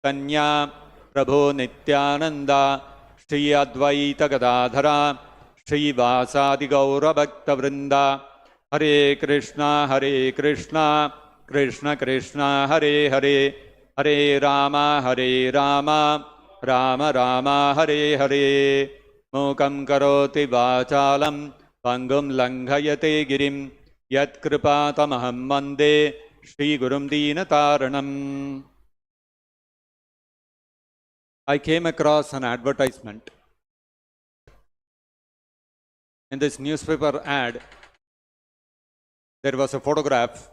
Chaitanya Prabhu Nityananda Shri Advaita Gadadhara Shri Vasadi Gaura Bhakta Vrinda Hare Krishna Krishna Krishna Hare Hare Hare Rama Rama Rama Hare Hare Mukam Karoti Vachalam Pangum Langhayate Girim Yat Kripatamaham Mande Shri Gurum Deenataranam. I came across an advertisement. In this newspaper ad, there was a photograph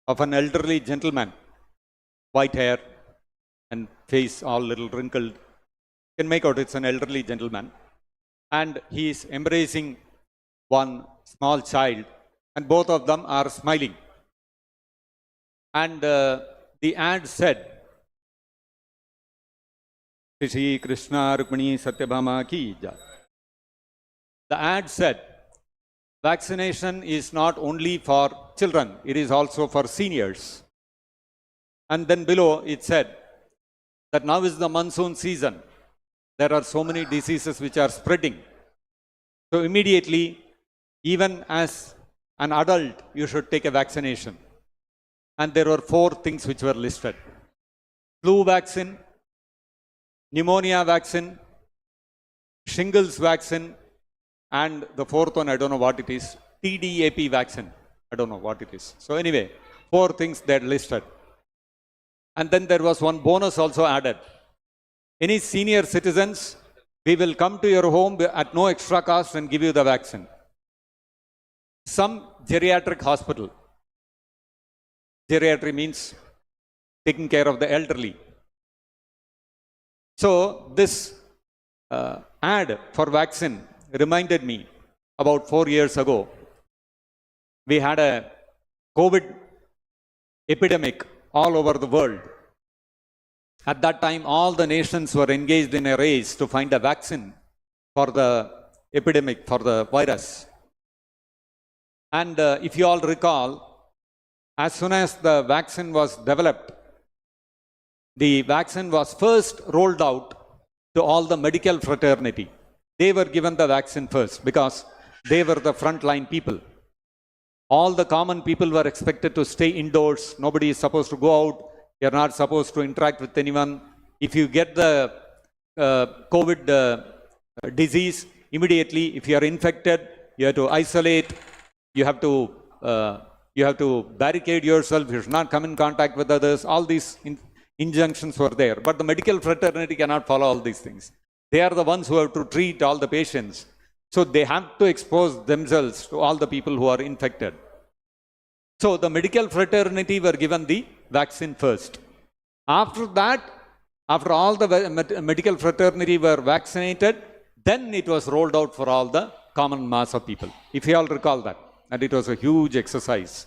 of an elderly gentleman, white hair and face all little wrinkled. You can make out it's an elderly gentleman. And he is embracing one small child, and both of them are smiling. And the ad said, Shri Krishna Rukmini Satyabhama ki jai. The ad said, vaccination is not only for children, it is also for seniors. And then below it said that now is the monsoon season. There are so many diseases which are spreading. So immediately, even as an adult, you should take a vaccination. And there were 4 things which were listed: flu vaccine, pneumonia vaccine, shingles vaccine, and the 4th one, I don't know what it is, TDAP vaccine. I don't know what it is. So anyway, 4 things they had listed. And then there was one bonus also added. Any senior citizens, we will come to your home at no extra cost and give you the vaccine. Some geriatric hospital. Geriatry means taking care of the elderly. So this ad for vaccine reminded me about 4 years ago. We had a COVID epidemic all over the world. At that time, all the nations were engaged in a race to find a vaccine for the epidemic, for the virus. And if you all recall, as soon as the vaccine was developed, the vaccine was first rolled out to all the medical fraternity. They were given the vaccine first because they were the frontline people. All the common people were expected to stay indoors. Nobody is supposed to go out. You're not supposed to interact with anyone. If you get the COVID disease, immediately, if you are infected, you have to isolate. You have to barricade yourself. You should not come in contact with others. All these injunctions were there. But the medical fraternity cannot follow all these things. They are the ones who have to treat all the patients. So they have to expose themselves to all the people who are infected. So the medical fraternity were given the vaccine first. After that, after all the medical fraternity were vaccinated, then it was rolled out for all the common mass of people. If you all recall that. And it was a huge exercise.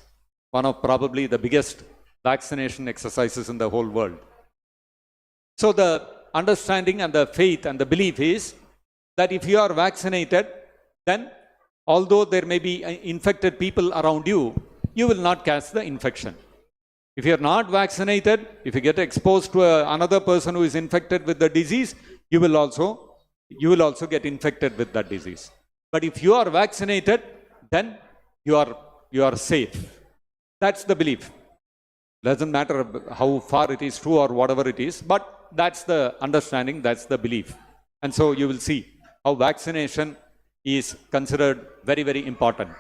One of probably the biggest vaccination exercises in the whole world. So the understanding and the faith and the belief is that if you are vaccinated, then although there may be infected people around you, you will not catch the infection. If you are not vaccinated, if you get exposed to another person who is infected with the disease, you will also get infected with that disease. But if you are vaccinated, then you are safe. That's the belief. Doesn't matter how far it is true or whatever it is, but that's the understanding, that's the belief. And so you will see how vaccination is considered very, very important.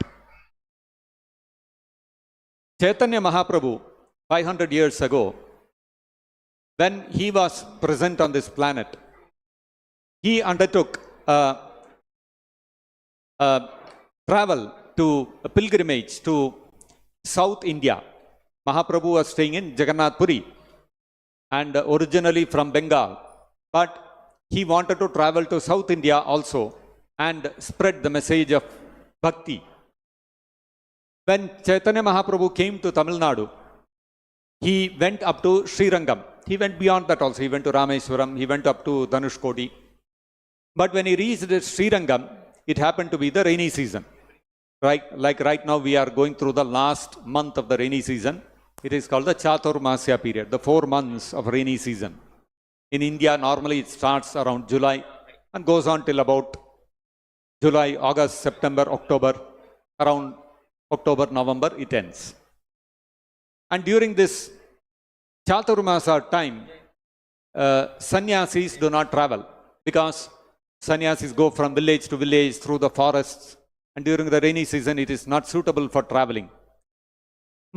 Chaitanya Mahaprabhu, 500 years ago, when he was present on this planet, he undertook a travel to a pilgrimage to South India. Mahaprabhu was staying in Jagannath Puri and originally from Bengal, but he wanted to travel to South India also and spread the message of bhakti. When Chaitanya Mahaprabhu came to Tamil Nadu, he went up to Srirangam. He went beyond that also. He went to Rameswaram. He went up to Dhanushkodi. But when he reached Srirangam, it happened to be the rainy season. Like right now we are going through the last month of the rainy season. It is called the Chaturmasya period, the 4 months of rainy season. In India, normally it starts around July and goes on till about July, August, September, October. Around October, November, it ends. And during this Chaturmasa time, sannyasis do not travel because sannyasis go from village to village through the forests, and during the rainy season it is not suitable for traveling.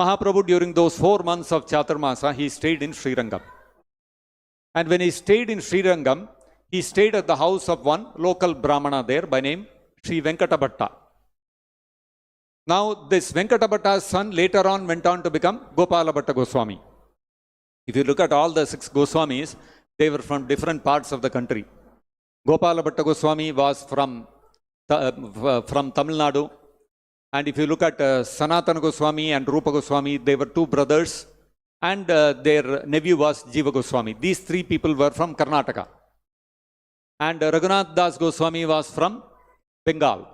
Mahaprabhu, during those 4 months of Chaturmasa, he stayed in Srirangam. And when he stayed in Srirangam, he stayed at the house of one local Brahmana there by name Sri Venkatabhatta. Now this Venkatabhatta's son later on went on to become Gopala Bhatta Goswami. If you look at all the 6 Goswamis, they were from different parts of the country. Gopala Bhatta Goswami was from Tamil Nadu. And if you look at Sanatana Goswami and Rupa Goswami, they were 2 brothers. And their nephew was Jiva Goswami. These 3 people were from Karnataka. And Raghunath Das Goswami was from Bengal.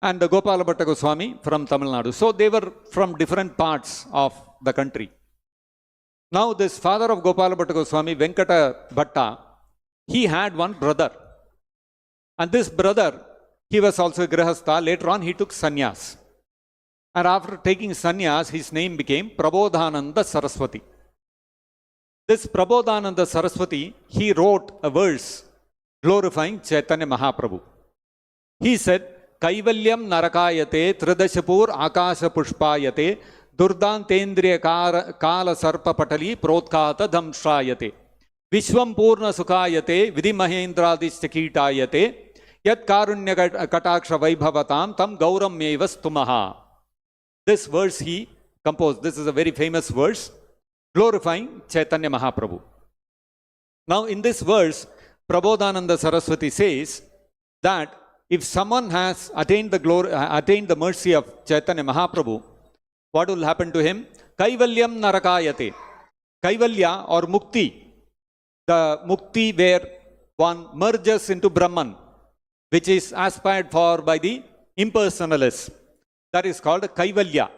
And Gopala Bhatta Goswami from Tamil Nadu. So they were from different parts of the country. Now this father of Gopala Bhatta Goswami, Venkata Bhatta, he had one brother. And this brother, he was also a Grihastha. Later on he took sannyas. And after taking sannyas, his name became Prabodhananda Saraswati. This Prabodhananda Saraswati, he wrote a verse glorifying Chaitanya Mahaprabhu. He said, Kaivalyam narakayate tridashapur akasha pushpayate durdantendriya kala sarpa patali protkata dhamshrayate vishwam purna sukayate vidhi mahendradischakitayate yat karunya kataksha vaibhavatam tam gauram mevas tumaha. This verse he composed. This is a very famous verse glorifying Chaitanya Mahaprabhu. Now in this verse, Prabodhananda Saraswati says that if someone has attained the mercy of Chaitanya Mahaprabhu, what will happen to him? Kaivalyam narakayate. Kaivalya or mukti. The mukti where one merges into Brahman, which is aspired for by the impersonalists. That is called Kaivalya.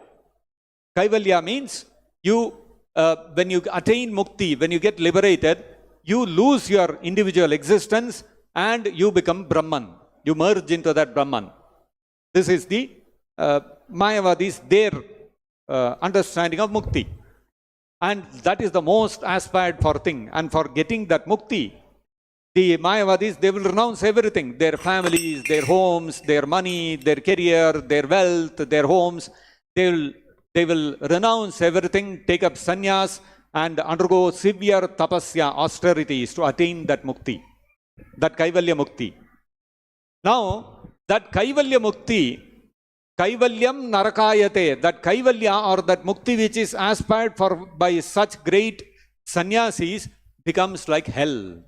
Kaivalya means when you attain mukti, when you get liberated, you lose your individual existence and you become Brahman. You merge into that Brahman. This is the Mayavadis, their understanding of mukti. And that is the most aspired for thing. And for getting that mukti, the Mayavadis, they will renounce everything. Their families, their homes, their money, their career, their wealth, their homes. They will renounce everything, take up sannyas and undergo severe tapasya, austerities to attain that mukti. That Kaivalya mukti. Now, that Kaivalya mukti, Kaivalyam narakayate, that Kaivalya or that mukti which is aspired for by such great sannyasis becomes like hell.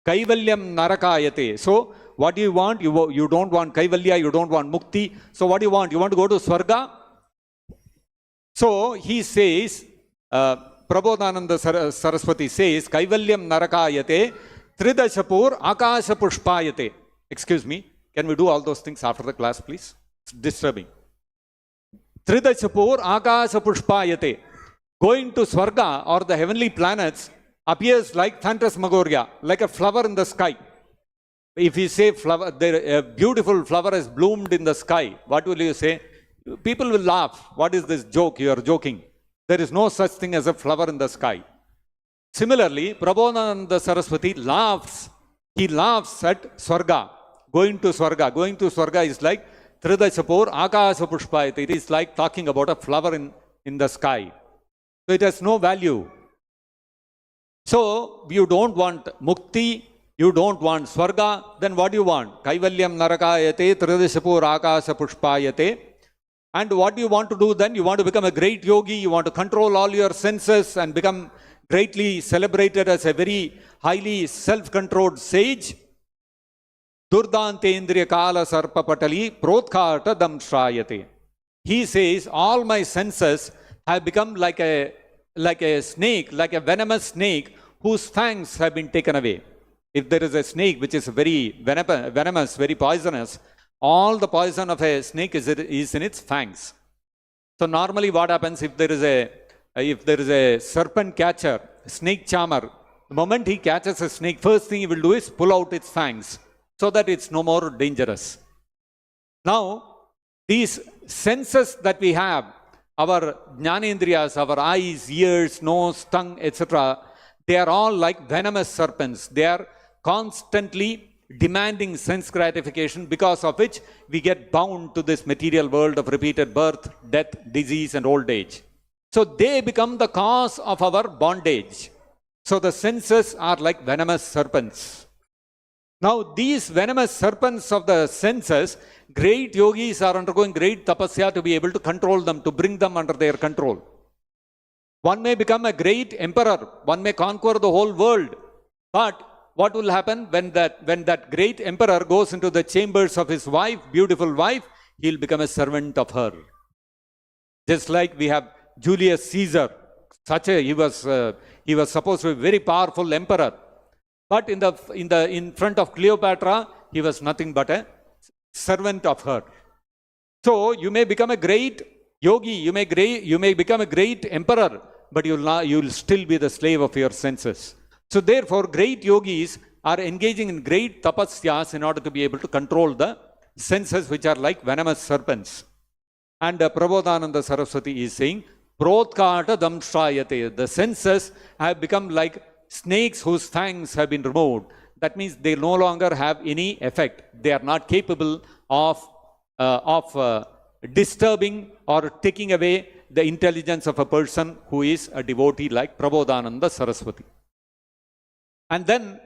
Kaivalyam narakayate. So, what do you want? You don't want Kaivalya, you don't want mukti. So, what do you want? You want to go to Swarga? So, he says, Prabodhananda Saraswati says, Kaivalyam narakayate, tridashapur akasha pushpayate. Excuse me, can we do all those things after the class, please? It's disturbing. Tridashapur akasha pushpayate. Going to Swarga or the heavenly planets appears like phantasmagoria, like a flower in the sky. If you say flower, a beautiful flower has bloomed in the sky, what will you say? People will laugh. What is this joke? You are joking. There is no such thing as a flower in the sky. Similarly, Prabodhananda Saraswati laughs. He laughs at Swarga. Going to Swarga is like Tridashapur Akasha Pushpayate. It is like talking about a flower in the sky. So it has no value. So you don't want mukti, you don't want Swarga, then what do you want? Kaivalyam narakayate, Tridashapur Akasha Pushpayate. And what do you want to do then? You want to become a great yogi, you want to control all your senses and become greatly celebrated as a very highly self-controlled sage. Durdantendriya kala sarpa patali protkata damshrayate. He says, all my senses have become like a snake, like a venomous snake whose fangs have been taken away. If there is a snake which is very venomous, very poisonous, all the poison of a snake is in its fangs. So normally what happens if there is a serpent catcher, snake charmer, The moment he catches a snake, first thing he will do is pull out its fangs so that it's no more dangerous. Now, these senses that we have, our jnanendriyas, our eyes, ears, nose, tongue, etc., they are all like venomous serpents. They are constantly demanding sense gratification, because of which we get bound to this material world of repeated birth, death, disease, and old age. So they become the cause of our bondage. So the senses are like venomous serpents. Now these venomous serpents of the senses, great yogis are undergoing great tapasya to be able to control them, to bring them under their control. One may become a great emperor, one may conquer the whole world, but what will happen when that great emperor goes into the chambers of his wife, beautiful wife, he'll become a servant of her. Just like we have Julius Caesar, he was supposed to be a very powerful emperor, but in front of Cleopatra, he was nothing but a servant of her. So you may become a great yogi, you may become a great emperor, but you'll still be the slave of your senses. So therefore, great yogis are engaging in great tapasyas in order to be able to control the senses, which are like venomous serpents. And Prabodhananda Saraswati is saying, Protkata damshayate. The senses have become like snakes whose fangs have been removed. That means they no longer have any effect. They are not capable of disturbing or taking away the intelligence of a person who is a devotee like Prabodhananda Saraswati. And then,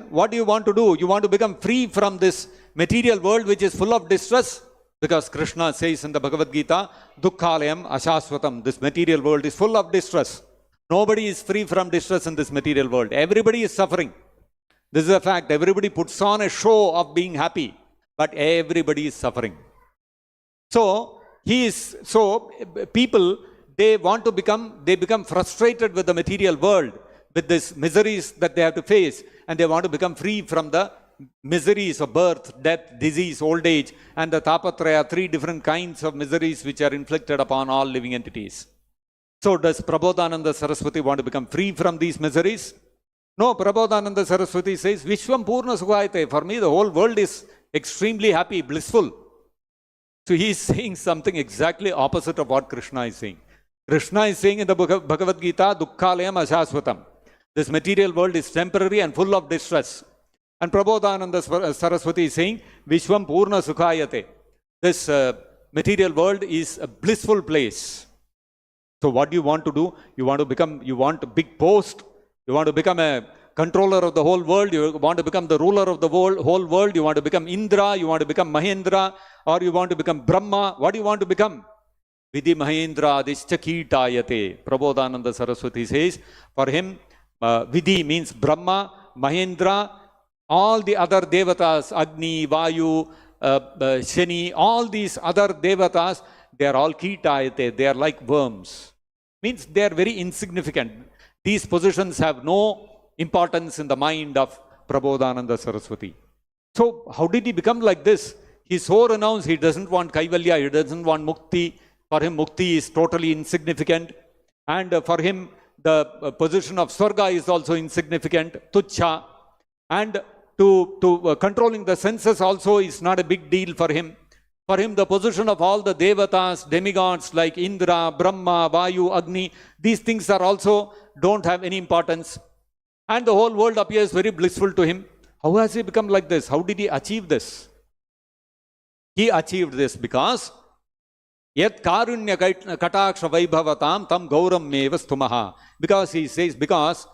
what do you want to do? You want to become free from this material world which is full of distress? Because Krishna says in the Bhagavad-Gita, Dukkhalayam Ashaswatam. This material world is full of distress. Nobody is free from distress in this material world. Everybody is suffering. This is a fact. Everybody puts on a show of being happy, but everybody is suffering. So people, they become frustrated with the material world, with these miseries that they have to face, and they want to become free from the miseries of birth, death, disease, old age, and the tapatraya, 3 different kinds of miseries which are inflicted upon all living entities. So does Prabodhananda Saraswati want to become free from these miseries? No, Prabodhananda Saraswati says, Vishwam Purna Sukhayate. For me, the whole world is extremely happy, blissful. So he is saying something exactly opposite of what Krishna is saying. Krishna is saying in the Bhagavad-Gita, Dukkhalayam Ashaswatam. This material world is temporary and full of distress. And Prabodhananda Saraswati is saying, Vishwam Purna Sukhayate. This material world is a blissful place. So what do you want to do? You want a big post. You want to become a controller of the whole world. You want to become the ruler of the whole world. You want to become Indra. You want to become Mahendra. Or you want to become Brahma. What do you want to become? Vidhi Mahendra Adishchakitayate. Prabodhananda Saraswati says, for him, Vidhi means Brahma, Mahendra, all the other devatas, Agni, Vayu, Shani, all these other devatas, they are all kitayate, they are like worms. Means they are very insignificant. These positions have no importance in the mind of Prabodhananda Saraswati. So how did he become like this? He so renounced, he doesn't want Kaivalya, he doesn't want Mukti. For him, Mukti is totally insignificant. And for him, the position of Swarga is also insignificant, Tuchha. And to controlling the senses also is not a big deal for him. For him, the position of all the devatas, demigods like Indra, Brahma, Vayu, Agni, these things are also don't have any importance. And the whole world appears very blissful to him. How has he become like this? How did he achieve this? He achieved this because Yat karunya kataksha vaibhavatam tam gauram meva stumaha. Because he says, because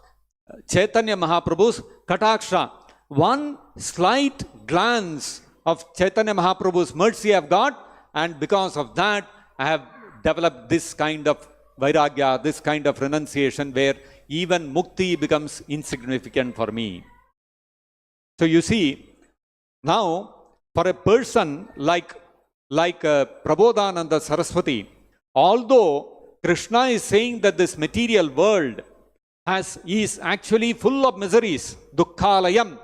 Chaitanya Mahaprabhu's kataksha, one slight glance of Chaitanya Mahaprabhu's mercy I've got, and because of that I have developed this kind of vairagya, this kind of renunciation where even mukti becomes insignificant for me. So you see, now for a person like Prabodhananda Saraswati, although Krishna is saying that this material world is actually full of miseries, dukkhalayam,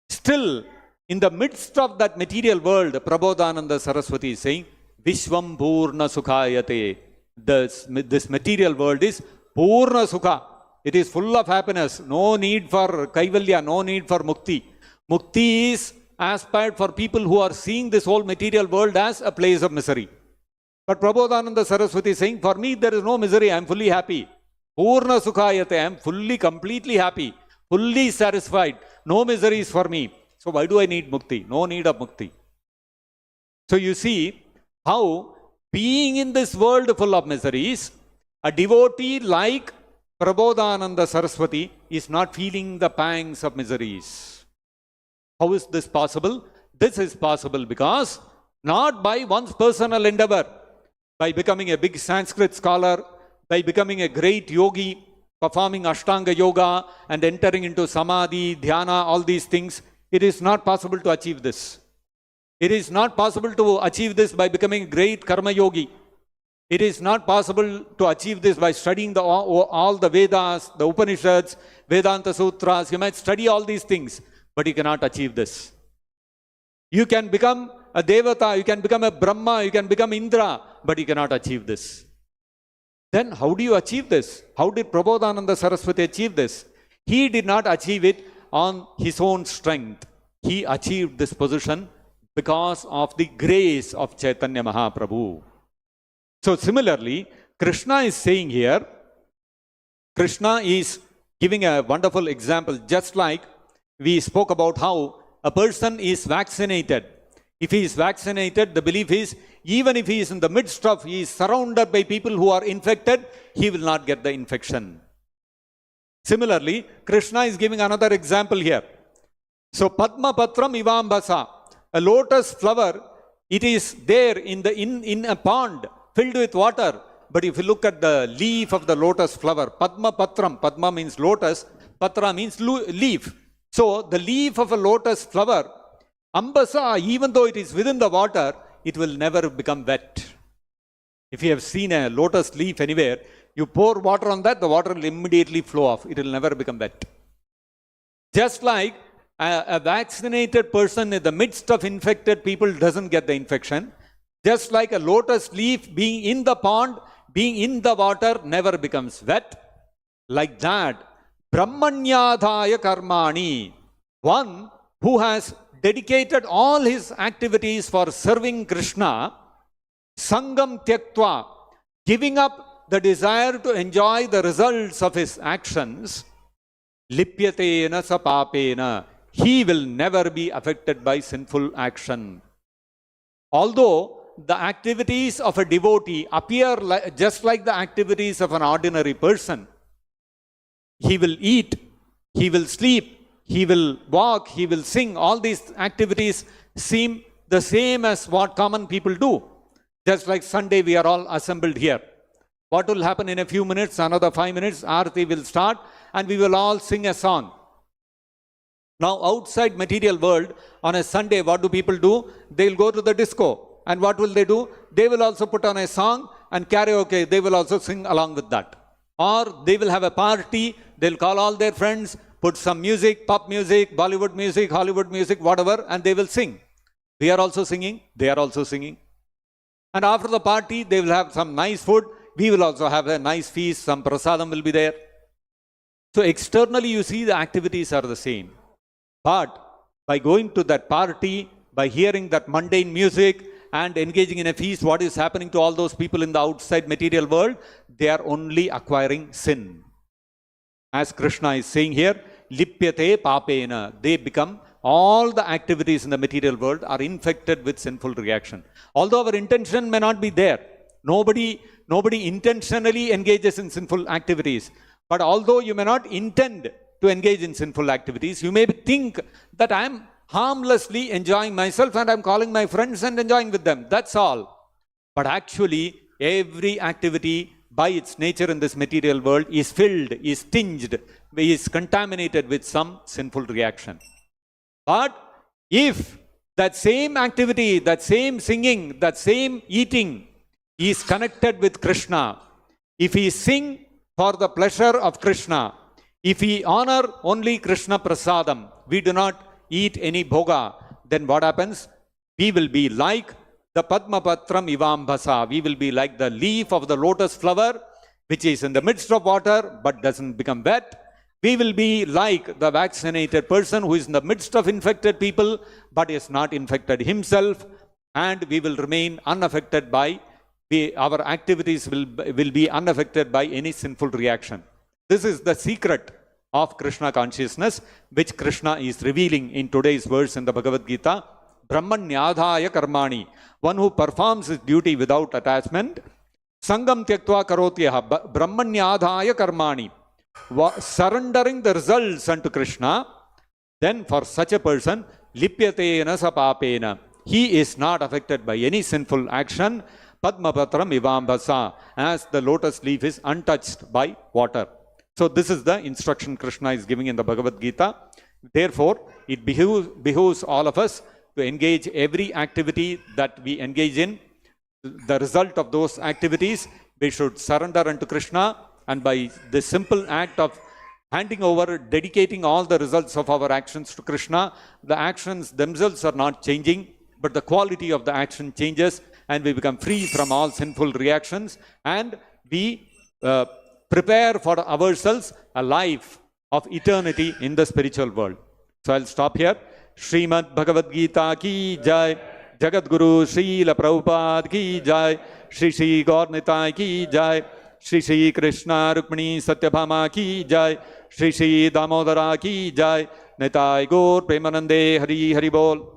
still in the midst of that material world, Prabodhananda Saraswati is saying, Vishwam Purna Sukhayate. This material world is Purna Sukha. It is full of happiness. No need for kaivalya, no need for mukti. Mukti is aspired for people who are seeing this whole material world as a place of misery. But Prabodhananda Saraswati is saying, for me there is no misery, I am fully happy. Purna sukhayate, I am fully, completely happy, fully satisfied. No misery is for me. So why do I need mukti? No need of mukti. So you see how being in this world full of miseries, a devotee like Prabodhananda Saraswati is not feeling the pangs of miseries. How is this possible? This is possible because not by one's personal endeavor, by becoming a big Sanskrit scholar, by becoming a great yogi, performing Ashtanga yoga and entering into samadhi, dhyana, all these things, it is not possible to achieve this. It is not possible to achieve this by becoming a great karma yogi. It is not possible to achieve this by studying all the Vedas, the Upanishads, Vedanta Sutras. You might study all these things, but you cannot achieve this. You can become a Devata, you can become a Brahma, you can become Indra, but you cannot achieve this. Then how do you achieve this? How did Prabodhananda Saraswati achieve this? He did not achieve it on his own strength. He achieved this position because of the grace of Chaitanya Mahaprabhu. So similarly, Krishna is saying here, Krishna is giving a wonderful example, just like we spoke about how a person is vaccinated. If he is vaccinated, the belief is, even if he is in the midst of, he is surrounded by people who are infected, he will not get the infection. Similarly, Krishna is giving another example here. So, Padma Patram Ivambasa, a lotus flower, it is there in a pond filled with water. But if you look at the leaf of the lotus flower, Padma Patram, Padma means lotus, Patra means leaf. So, the leaf of a lotus flower, Ambasa, even though it is within the water, it will never become wet. If you have seen a lotus leaf anywhere, you pour water on that, the water will immediately flow off. It will never become wet. Just like a vaccinated person in the midst of infected people doesn't get the infection, just like a lotus leaf being in the pond, being in the water never becomes wet, like that, Brahmanyadhaya Karmani, one who has dedicated all his activities for serving Krishna, Sangam Tyaktva, giving up the desire to enjoy the results of his actions, Lipyatena Sapapena, he will never be affected by sinful action. Although the activities of a devotee appear just like the activities of an ordinary person, he will eat, he will sleep, he will walk, he will sing. All these activities seem the same as what common people do. Just like Sunday we are all assembled here. What will happen in a few minutes, another 5 minutes, Aarti will start and we will all sing a song. Now outside material world, on a Sunday, what do people do? They will go to the disco. And what will they do? They will also put on a song and karaoke. They will also sing along with that. Or they will have a party. They will call all their friends, put some music, pop music, Bollywood music, Hollywood music, whatever, and they will sing. We are also singing. They are also singing. And after the party, they will have some nice food. We will also have a nice feast. Some prasadam will be there. So externally, you see the activities are the same. But by going to that party, by hearing that mundane music and engaging in a feast, what is happening to all those people in the outside material world? They are only acquiring sin. As Krishna is saying here, Lipyate Papena, they become, all the activities in the material world are infected with sinful reaction. Although our intention may not be there. Nobody intentionally engages in sinful activities. But although you may not intend to engage in sinful activities, you may think that I am harmlessly enjoying myself and I am calling my friends and enjoying with them. That's all. But actually, every activity by its nature in this material world is filled, is tinged, is contaminated with some sinful reaction. But if that same activity, that same singing, that same eating is connected with Krishna, if we sing for the pleasure of Krishna, if we honor only Krishna Prasadam, we do not eat any bhoga, then what happens? We will be like the Padma Patram Ivambasa. We will be like the leaf of the lotus flower. which is in the midst of water but doesn't become wet. We will be like the vaccinated person who is in the midst of infected people but is not infected himself, and we will remain unaffected by, our activities will be unaffected by any sinful reaction. This is the secret of Krishna consciousness, which Krishna is revealing in today's verse in the Bhagavad Gita. Brahmanyadhaya karmani, one who performs his duty without attachment. Sangam tyaktva karotyaha, Brahmanyadhaya karmani, surrendering the results unto Krishna. Then for such a person, lipyatena sapapena, he is not affected by any sinful action. Padmapatram ivambasa, as the lotus leaf is untouched by water. So this is the instruction Krishna is giving in the Bhagavad Gita. Therefore, it behooves all of us to engage every activity that we engage in. The result of those activities, we should surrender unto Krishna, and by the simple act of handing over, dedicating all the results of our actions to Krishna, the actions themselves are not changing, but the quality of the action changes, and we become free from all sinful reactions, and we prepare for ourselves a life of eternity in the spiritual world. So I'll stop here. Srimad-Bhagavad-Gita ki jai, Jagadguru Srila Prabhupada ki jai, Shri Shri Gaur Nitai ki jai, Shri Shri Krishna Rukmini Satyabhama ki jai, Shri Shri Damodara ki jai, Nitai Gaur Premanande Hari Hari Bol.